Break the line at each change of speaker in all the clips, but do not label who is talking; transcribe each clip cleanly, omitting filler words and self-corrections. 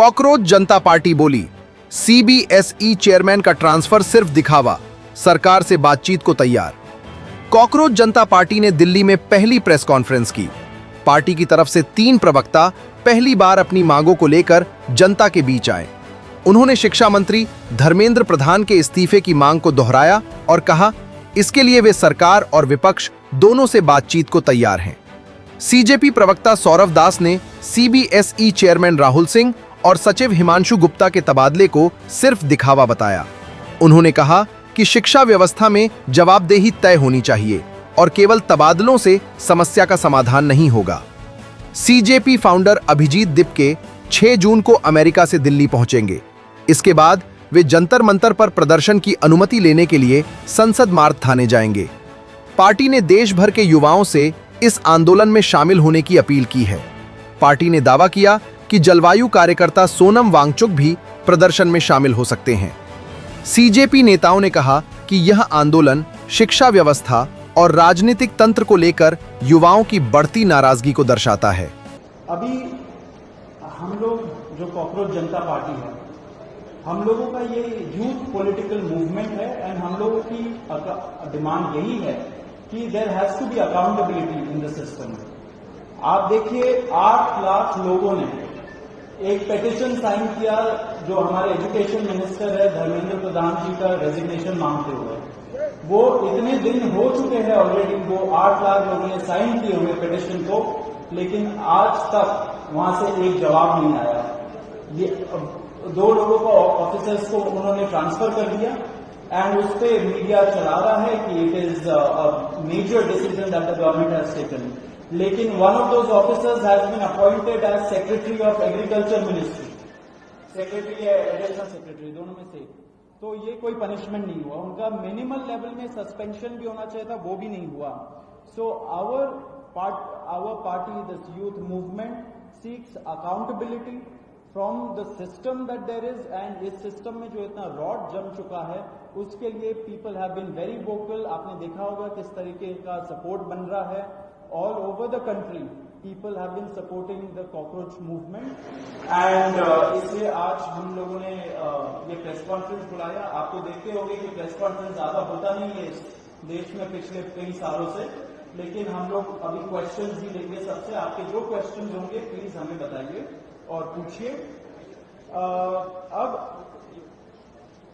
Cockroach जनता party बोली, CBSE chairman का transfer सिर्फ दिखावा, सरकार से बातचीत को तैयार। कॉकरोच जनता पार्टी ने दिल्ली में पहली प्रेस कॉन्फ्रेंस की। पार्टी की तरफ से 3 प्रवक्ता पहली बार अपनी मांगों को लेकर जनता के बीच आए। उन्होंने शिक्षा मंत्री धर्मेंद्र प्रधान के इस्तीफे की मांग को दोहराया और कहा, इसके लिए वे सरकार और विपक्ष दोनों से बातचीत को तैयार हैं। सीजेपी प्रवक्ता सौरव दास ने सीबीएसई चेयरमैन राहुल सिंह और सचिव हिमांशु गुप्ता के तबादले को सिर्फ दिखावा बताया। उन्होंने कहा कि शिक्षा व्यवस्था में जवाबदेही तय होनी चाहिए और केवल तबादलों से समस्या का समाधान नहीं होगा। सीजेपी फाउंडर अभिजीत दिपके 6 जून को अमेरिका से दिल्ली पहुंचेंगे। इसके बाद वे जंतर मंतर पर प्रदर्शन की अनुमति लेने के लिए संसद मार्ग थाने जाएंगे। पार्टी ने देश भर के युवाओं से इस आंदोलन में शामिल होने की अपील की है। पार्टी ने दावा किया कि जलवायु कार्यकर्ता सोनम वांगचुक भी प्रदर्शन में शामिल हो सकते हैं। सीजेपी नेताओं ने कहा कि यह आंदोलन शिक्षा व्यवस्था और राजनीतिक तंत्र को लेकर युवाओं की बढ़ती नाराजगी को दर्शाता है।
अभी हम लोग जो कॉकरोच जनता पार्टी है, हम लोगों का ये यूथ पॉलिटिकल मूवमेंट है एंड हम लोगों की डिमांड यही है कि there has to be accountability in the system. आप देखिए 8 लाख लोगों ने एक पेटिशन साइन किया जो हमारे एजुकेशन मिनिस्टर है धर्मेंद्र प्रधान जी का रेजिग्नेशन मांगते हुए। वो इतने दिन हो चुके हैं ऑलरेडी, वो 8 लाख लोगों ने साइन किए हुए पेटिशन को, लेकिन आज तक वहां से एक जवाब नहीं आया। ये 2 लोगों को ऑफिसर्स को उन्होंने ट्रांसफर कर दिया एंड उस पर मीडिया चला रहा है कि it is a major decision that the government has taken. लेकिन one of those officers has been appointed as secretary of agriculture ministry, secretary या एडिशनल सेक्रेटरी, दोनों में से। तो ये कोई पनिशमेंट नहीं हुआ, उनका मिनिमल लेवल में सस्पेंशन भी होना चाहिए था, वो भी नहीं हुआ। So our party this youth movement seeks accountability from the system that there is, and इस सिस्टम में जो इतना रॉड जम चुका है उसके लिए people have been very vocal. आपने देखा होगा किस तरीके का सपोर्ट बन रहा है all over the country. People have been supporting the cockroach movement and इसलिए आज हम लोगों ने ये प्रेस कॉन्फ्रेंस बुलाया। आपको देखते होंगे कि प्रेस कॉन्फ्रेंस ज्यादा होता नहीं है इस देश में पिछले कई सालों से, लेकिन हम लोग अभी क्वेश्चंस भी लेंगे सबसे। आपके जो क्वेश्चंस होंगे प्लीज हमें बताइए और पूछिए। अब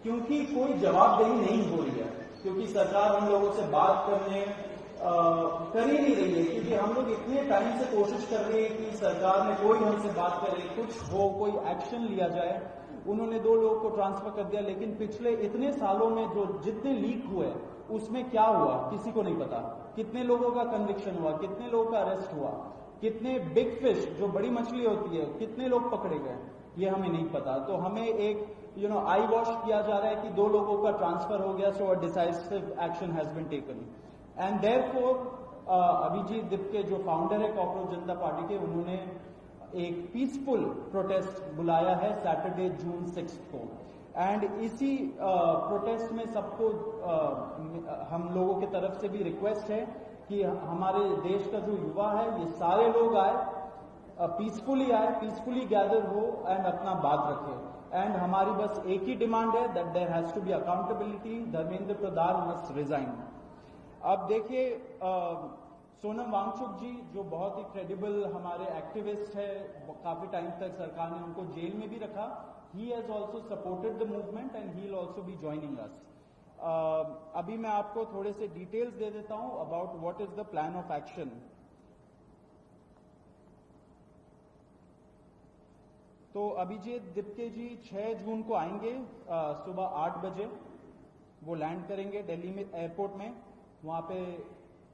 क्योंकि कोई जवाबदेही नहीं हो रही है, क्योंकि सरकार हम लोगों से बात करने कर ही नहीं रही है, क्योंकि हम लोग इतने टाइम से कोशिश कर रहे हैं कि सरकार ने कोई हमसे बात करे, कुछ हो, कोई एक्शन लिया जाए। उन्होंने 2 लोगों को ट्रांसफर कर दिया, लेकिन पिछले इतने सालों में जो जितने लीक हुए उसमें क्या हुआ किसी को नहीं पता। कितने लोगों का कन्विक्शन हुआ, कितने लोगों का अरेस्ट हुआ, कितने बिग फिश जो बड़ी मछली होती है कितने लोग पकड़े गए, ये हमें नहीं पता। तो हमें एक आई वॉश किया जा रहा है कि 2 लोगों का ट्रांसफर हो गया, so a decisive action has been taken and therefore Abhijit Dipke जो फाउंडर है कॉकरोच जनता पार्टी के, उन्होंने एक पीसफुल प्रोटेस्ट बुलाया है सैटरडे जून 6 को। एंड इसी प्रोटेस्ट में सबको हम लोगों की तरफ से भी रिक्वेस्ट है कि हमारे देश का जो युवा है ये सारे लोग आए, पीसफुली आए, पीसफुली गैदर हो एंड अपना बात रखें। एंड हमारी बस एक ही डिमांड है that there has to be accountability, Dharmendra Pradhan must resign. अब देखिए सोनम वांगचुक जी जो बहुत ही क्रेडिबल हमारे एक्टिविस्ट है, काफी टाइम तक सरकार ने उनको जेल में भी रखा। He has also supported the movement and he will also be joining us. अभी मैं आपको थोड़े से डिटेल्स दे देता हूं about what is the plan of action. तो अभिजीत दिपके जी 6 जून को आएंगे सुबह 8 बजे। वो लैंड करेंगे दिल्ली में एयरपोर्ट में। वहां पे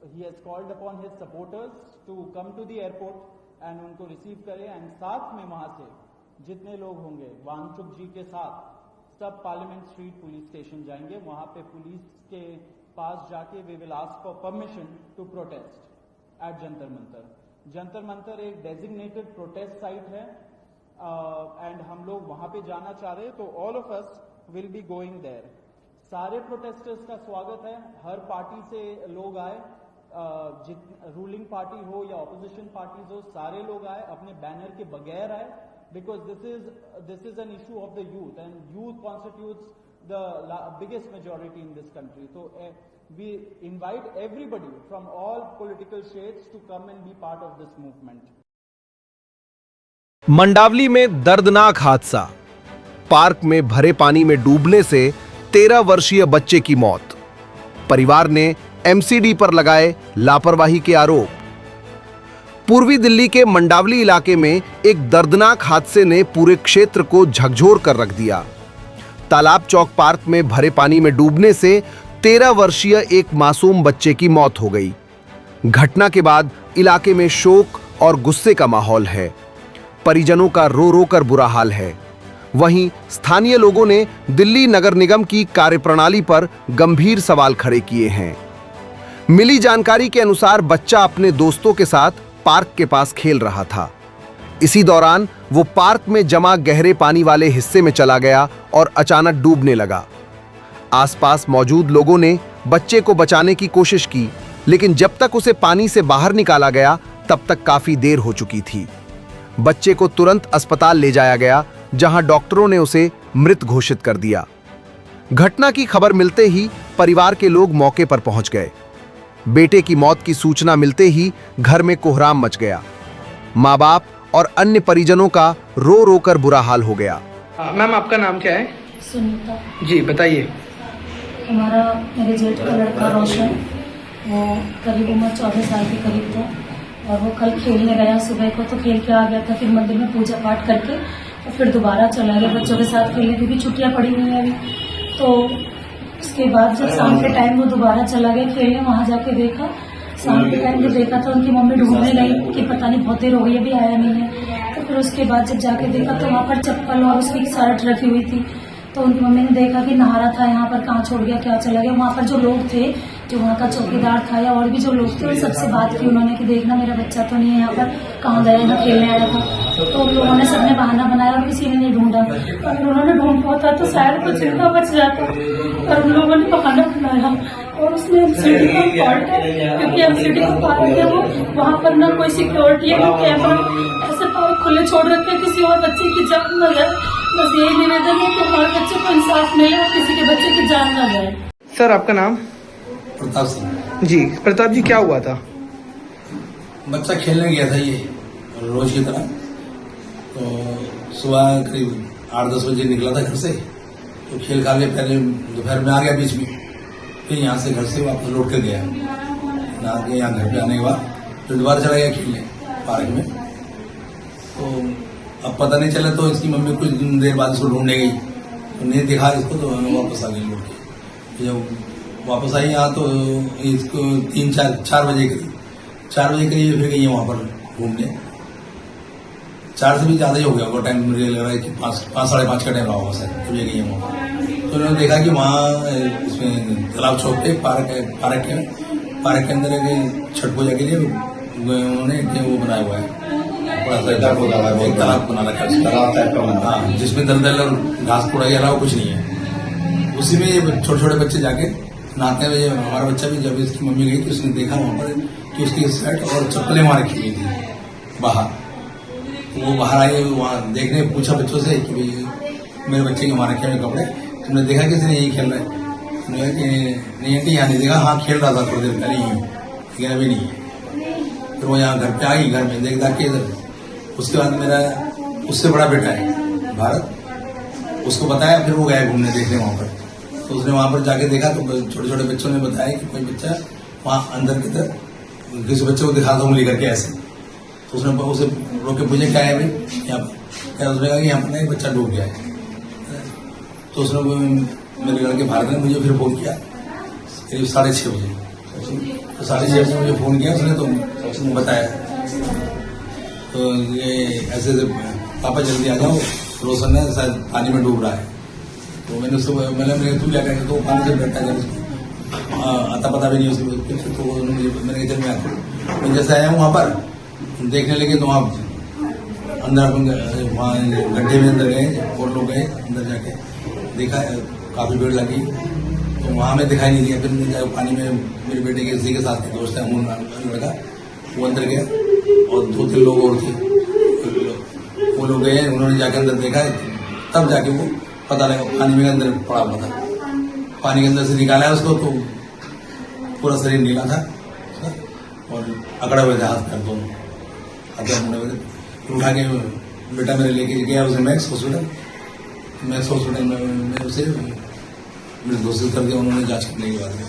ही has called upon his supporters to come to the airport and उनको रिसीव करें एंड साथ में वहां से जितने लोग होंगे वांगचुक जी के साथ सब पार्लियामेंट स्ट्रीट पुलिस स्टेशन जाएंगे। वहां पे पुलिस के पास जाके we will ask for permission to protest at Jantar Mantar. Jantar Mantar एक डेजिग्नेटेड प्रोटेस्ट साइट है एंड हम लोग वहां पे जाना चाह रहे हैं, तो all of us will be going there. सारे प्रोटेस्टर्स का स्वागत है, हर पार्टी से लोग आए, रूलिंग पार्टी हो या ऑपोजिशन पार्टीज हो, सारे लोग आए, अपने बैनर के बगैर आए। because this is an issue of the youth, and youth constitutes the biggest majority in this country. So we invite everybody from all political shades to come and be part of this movement.
Mandawali में दर्दनाक हादसा, park में भरे पानी में डूबने से 13 वर्षीय बच्चे की मौत। परिवार ने एमसीडी पर लगाए लापरवाही के आरोप। पूर्वी दिल्ली के मंडावली इलाके में एक दर्दनाक हादसे ने पूरे क्षेत्र को झकझोर कर रख दिया। तालाब चौक पार्क में भरे पानी में डूबने से 13 वर्षीय एक मासूम बच्चे की मौत हो गई। घटना के बाद इलाके में शोक और गुस्से का माहौल है। परिजनों का रो रो कर बुरा हाल है। वहीं स्थानीय लोगों ने दिल्ली नगर निगम की कार्यप्रणाली पर गंभीर सवाल खड़े किए हैं। मिली जानकारी के अनुसार बच्चा अपने दोस्तों के साथ पार्क के पास खेल रहा था। इसी दौरान वो पार्क में जमा गहरे पानी वाले हिस्से में चला गया और अचानक डूबने लगा। आसपास मौजूद लोगों ने बच्चे को बचाने की कोशिश की, लेकिन जब तक उसे पानी से बाहर निकाला गया तब तक काफी देर हो चुकी थी। बच्चे को तुरंत अस्पताल ले जाया गया, जहां डॉक्टरों ने उसे मृत घोषित कर दिया। घटना की खबर मिलते ही परिवार के लोग मौके पर पहुंच गए। बेटे की मौत की सूचना मिलते ही घर में कोहराम मच गया। माँ बाप और अन्य परिजनों का रो रो कर बुरा हाल हो गया।
मैम आपका नाम क्या है?
सुनीता।
जी बताइए।
मेरे जेठ का लड़का रोशन, वो करीब उम्र 14 साल के करीब था, और वो कल खेलने गया सुबह को, तो खेल के आ गया था। फिर मंदिर में पूजा पाठ करके और फिर दोबारा चला गया बच्चों के साथ खेलने, क्योंकि छुट्टियां पड़ी हुई हैं अभी। तो उसके बाद जब शाम के टाइम वो दोबारा चला गया खेलने, वहां जाके देखा, शाम के टाइम जब देखा तो उनकी मम्मी ढूंढने गई कि पता नहीं बहुत देर हो गई अभी आया नहीं है। तो फिर उसके बाद जब जाके देखा तो वहाँ पर चप्पल और उसकी शर्ट रखी हुई थी। तो उनकी मम्मी ने देखा कि नहा रहा था यहाँ पर, कहाँ छोड़ गया, क्या चला गया। वहाँ पर जो लोग थे, जो वहाँ का चौकीदार था या और भी जो लोग थे, उन सबसे बात की उन्होंने कि देखना मेरा बच्चा तो नहीं है यहाँ पर, कहाँ गया, यहाँ खेलने आया था। तो उन लोगों ने सबने बहाना बनाया और किसी ने नहीं ढूंढा। अगर उन्होंने ढूंढ पाता तो शायद कुछ जिंदा बच जाता, पर उन लोगों ने बहाना बनाया। और उसमें एमसीडी का फॉल्ट है, क्योंकि एमसीडी का पार्क है वो, वहाँ पर ना कोई सिक्योरिटी है, ना कैमरा, ऐसे पार्क खुले छोड़ रखे हैं, किसी और बच्चे की जान न जाए। बस यही निवेदन है कि हमारे बच्चे को इंसाफ मिले और किसी के बच्चे की जान न जाए।
सर आपका नाम?
प्रताप सिंह।
जी प्रताप जी, क्या हुआ था?
बच्चा खेलने गया था ये रोज की तरह। तो सुबह करीब 8-10 बजे निकला था घर से, तो खेल खा के पहले दोपहर में आ गया बीच में, फिर यहाँ से घर से वापस लौट कर गया। नहा के यहाँ घर पे आने के बाद फिर दोबारा चला गया खेलने पार्क में। तो अब पता नहीं चला, तो इसकी मम्मी कुछ देर बाद इसको ढूंढने गई, तो नहीं दिखा इसको, तो वापस आ गई लौट के। जब वापस आई यहाँ तो इसको 3-4 बजे करीब 4 बजे करीब फिर गई वहाँ पर घूमने। 4 से भी ज्यादा ही हो गया वो टाइम, मुझे लग रहा है कि 5-5:30 का टाइम रहा होगा सर, तो ये गई है वहाँ पर। तो उन्होंने देखा कि वहाँ इसमें तालाब चौक पे पार्क के अंदर एक छठ पूजा के लिए उन्होंने वो बनाया हुआ है, एक तालाब बना रखा है, हाँ, जिसमें दलदल और घास पूरा के अलावा कुछ नहीं है। उसी में छोटे छोटे बच्चे जाके नहाते हुए, हमारा बच्चा भी जब इसकी मम्मी गई तो उसने देखा वहाँ पर कि उसकी शर्ट और चप्पलें वहाँ रखी हुई थी बाहर। तो वो बाहर आए, वहाँ देखने पूछा बच्चों से कि भाई मेरे बच्चे के वहाँ रखे हुए कपड़े तुमने देखा, किसी ने यही खेल रहा है? उन्होंने कहा कि नहीं आंटी यहाँ नहीं देखा, हाँ खेल रहा था थोड़ी देर पहले ही, लेकिन अभी नहीं है। तो वो यहाँ घर पे आ गई, घर में देखा कि इधर। उसके बाद मेरा उससे बड़ा बेटा है भारत, उसको बताया, फिर वो गया घूमने देखने वहाँ पर। तो उसने वहाँ पर जाके देखा तो छोटे छोटे बच्चों ने बताया कि कोई बच्चा वहाँ अंदर की तरफ किसी बच्चे को दिखा था उंगली करके ऐसे। तो उसने उसे रोक के पूछे क्या है भाई यहाँ पर, क्या? उसने कहा कि यहाँ पर एक बच्चा डूब गया है। तो उसने मेरे लड़के भारत ने मुझे फिर फोन किया करीब 6:30 बजे। तो 6:30 बजे मुझे फोन किया उसने, तो बताया तो ये ऐसे पापा जल्दी आ जाओ, रोशन है शायद पानी में डूब रहा है। तो मैंने उसको मैंने तू क्या कहते, तो पानी से बैठा जब उसको आता पता भी नहीं उसको। तो मैंने चल मैं जैसे आया हूँ वहाँ पर देखने लगे, तो वहाँ अंदर वहाँ गड्ढे में अंदर गए और लोग गए अंदर, जाके देखा काफी भीड़ लगी, तो वहाँ में दिखाई नहीं दिया। फिर पानी में मेरे बेटे के इसी के साथ दोस्त है लड़का, वो अंदर गया और 2-3 लोग और थे, वो वो लोग गए, उन्होंने जाके अंदर देखा है, तब जाके वो पता लगा पानी में अंदर पड़ा हुआ था। पानी के अंदर से निकाला है उसको, तो पूरा शरीर नीला था और अकड़े हुए थे हाथ पैर दोनों, उठा के बेटा मेरे लेके गया उसे मैक्स हॉस्पिटल में उसे घोषित कर दिया उन्होंने जांच करने के बाद में।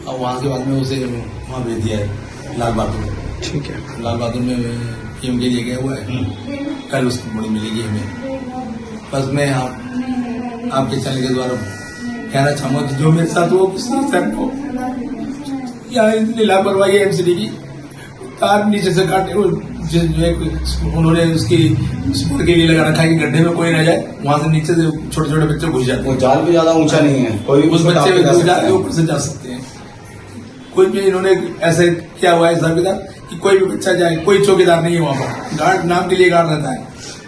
और वहाँ के बाद में उसे वहाँ भेज दिया है लाल बहादुर।
ठीक है।
लाल बहादुर में पीएम के लिए गया हुआ है, कल उसकी बड़ी मिलेगी हमें। बस मैं आपके चैनल के द्वारा कहना चाहूंगा कि जो मेरे साथ वो किसी को यहाँ इतनी लापरवाही है एमसीडी की, तार नीचे से काटे उन्होंने उसकी स्पोर्ट के लिए लगा रखा है कि गड्ढे में कोई न जाए, वहां से नीचे से छोटे छोटे बच्चे घुस जाते हैं।
वो जाल भी ज्यादा ऊंचा नहीं है, कोई
उस बच्चे में ऊपर से जा सकते हैं। कोई भी इन्होंने ऐसे किया हुआ है हिसाब किताब कि कोई भी बच्चा जाए, कोई चौकीदार नहीं है वहां पर, गार्ड नाम के लिए गार्ड रहता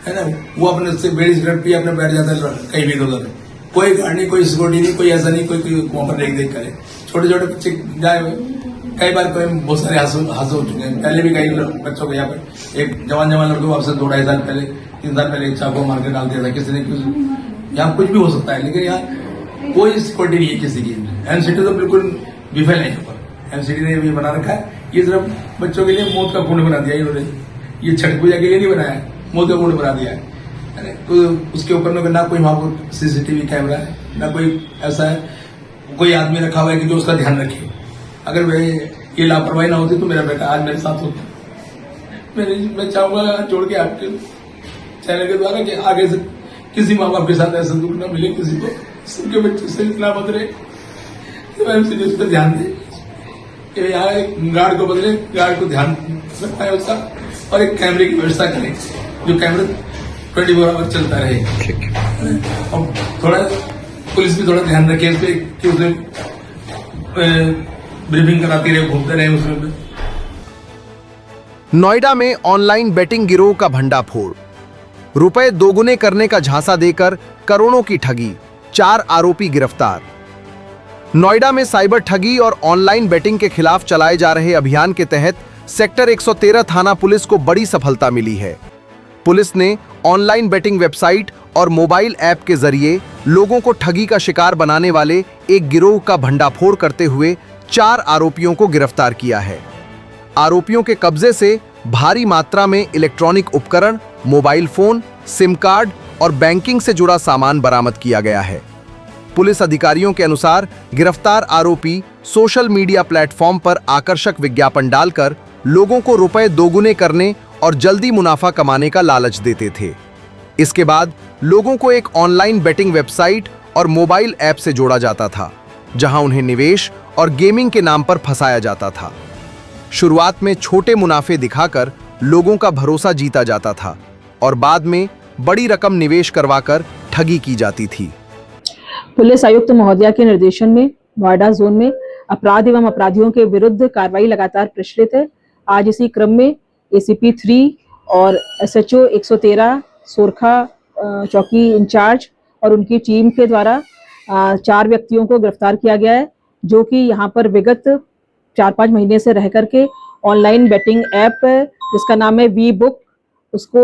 है ना, वो अपने से बेड़ी सिगरेट पी अपने बैठ जाता है कहीं भी उधर, कोई गार्ड नहीं, कोई सिक्योरिटी नहीं, कोई ऐसा नहीं, कोई वहां पर देख करे। छोटे छोटे बच्चे जाए हुए, कई बार कोई बहुत सारे हादसे हो चुके हैं। पहले भी कई बच्चों को यहाँ पर एक जवान लड़के को आपसे 2-2.5 साल पहले 3 साल पहले चाकू मार के डाल दिया था किसी ने। यहाँ कुछ भी हो सकता है, लेकिन यहाँ कोई सिक्योरिटी नहीं है किसी की। एमसीडी तो बिल्कुल विफल है यहाँ पर। एमसीडी ने ये बना रखा है, ये सिर्फ बच्चों के लिए मौत का कुंड बना दिया इन्होंने। ये छठ पूजा के लिए नहीं बनाया, मौत का कुंड बना दिया है। तो उसके ऊपर में ना कोई वहां पर सीसीटीवी कैमरा है, ना कोई ऐसा है कोई आदमी रखा हुआ है कि जो उसका ध्यान रखे। अगर वे ये लापरवाही ना होती तो मेरा बेटा आज मेरे साथ होता। मैं चाहूंगा जोड़ के आपके चैनल के द्वारा कि आगे से किसी माँ बाप के साथ ऐसा दुख ना मिले किसी को, सबके बच्चे से इतना बदले तो एमसीडी उस पर ध्यान दे कि यहाँ एक गार्ड को बदले, गार्ड को ध्यान रखना है उसका, और एक कैमरे की व्यवस्था करें जो कैमरा 24 आवर चलता रहे। और थोड़ा पुलिस भी थोड़ा ध्यान रखे इस पे कि उसे ब्रीफिंग कराती रहे, घूमते रहे उसमें।
नोएडा में ऑनलाइन बेटिंग गिरोह का भंडाफोड़, रुपए दोगुने करने का झांसा देकर करोड़ों की ठगी, 4 आरोपी गिरफ्तार। नोएडा में साइबर ठगी और ऑनलाइन बेटिंग के खिलाफ चलाए जा रहे अभियान के तहत सेक्टर 113 थाना पुलिस को बड़ी सफलता मिली है। पुलिस ने ऑनलाइन बेटिंग वेबसाइट और मोबाइल ऐप के जरिए लोगों को ठगी का शिकार बनाने वाले एक गिरोह का भंडाफोड़ करते हुए 4 आरोपियों को गिरफ्तार किया है। आरोपियों के कब्जे से भारी मात्रा में इलेक्ट्रॉनिक उपकरण, मोबाइल फोन, सिम कार्ड और बैंकिंग से जुड़ा सामान बरामद किया गया है। पुलिस अधिकारियों के अनुसार गिरफ्तार आरोपी सोशल मीडिया प्लेटफॉर्म पर आकर्षक विज्ञापन डालकर लोगों को रुपए दोगुने करने और जल्दी मुनाफा कमाने का लालच देते थे। इसके बाद लोगों को एक ऑनलाइन बेटिंग वेबसाइट और मोबाइल ऐप से जोड़ा जाता था, जहां उन्हें निवेश और गेमिंग के नाम पर फंसाया जाता था। शुरुआत में छोटे मुनाफे दिखाकर लोगों का भरोसा जीता जाता था और बाद में बड़ी रकम निवेश करवाकर ठगी की जाती थी।
पुलिस आयुक्त महोदया के निर्देशन में नोएडा जोन में अपराध एवं अपराधियों के विरुद्ध कार्रवाई लगातार प्रचलित है। आज इसी क्रम में एसीपी 3 और एसएचओ 113 सोरखा चौकी इंचार्ज और उनकी टीम के द्वारा 4 व्यक्तियों को गिरफ्तार किया गया है, जो कि यहाँ पर विगत 4-5 महीने से रह करके ऑनलाइन बेटिंग ऐप जिसका नाम है वी बुक, उसको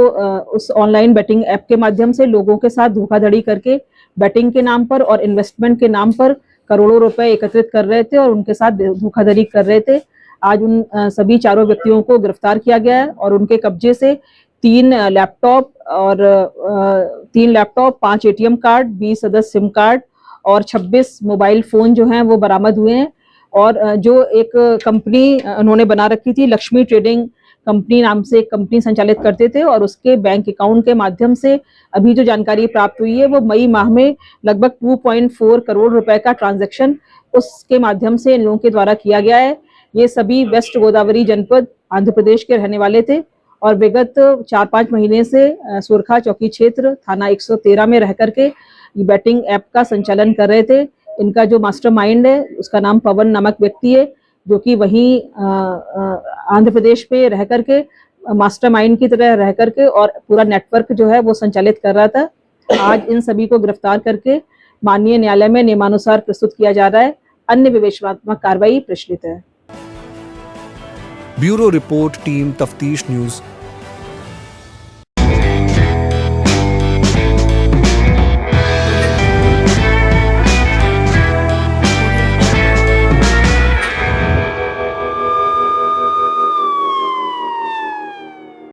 उस ऑनलाइन बेटिंग ऐप के माध्यम से लोगों के साथ धोखाधड़ी करके बेटिंग के नाम पर और इन्वेस्टमेंट के नाम पर करोड़ों रुपए एकत्रित कर रहे थे और उनके साथ धोखाधड़ी कर रहे थे। आज उन सभी 4 व्यक्तियों को गिरफ्तार किया गया है और उनके कब्जे से 3 laptop, 5 ATM card, 20 other SIM card और 26 मोबाइल फोन जो हैं वो बरामद हुए हैं। और जो एक कंपनी उन्होंने बना रखी थी, लक्ष्मी ट्रेडिंग कंपनी नाम से एक कंपनी संचालित करते थे और उसके बैंक अकाउंट के माध्यम से अभी जो जानकारी प्राप्त हुई है वो मई माह में लगभग 2.4 करोड़ रुपए का ट्रांजैक्शन उसके माध्यम से इन लोगों के द्वारा किया गया है। ये सभी वेस्ट गोदावरी जनपद आंध्र प्रदेश के रहने वाले थे और विगत 4-5 महीने से सोरखा चौकी क्षेत्र थाना 113 में रह करके बैटिंग ऐप का संचालन कर रहे थे। इनका जो मास्टरमाइंड है उसका नाम पवन नामक व्यक्ति है, जो कि वहीं आंध्र प्रदेश में रह करके मास्टरमाइंड की तरह रह करके और पूरा नेटवर्क जो है वो संचालित कर रहा था। आज इन सभी को गिरफ्तार करके माननीय न्यायालय में नियमानुसार प्रस्तुत किया जा रहा है। अन्य विवेचनात्मक कार्रवाई प्रचलित है।
ब्यूरो रिपोर्ट, टीम तफ्तीश न्यूज़,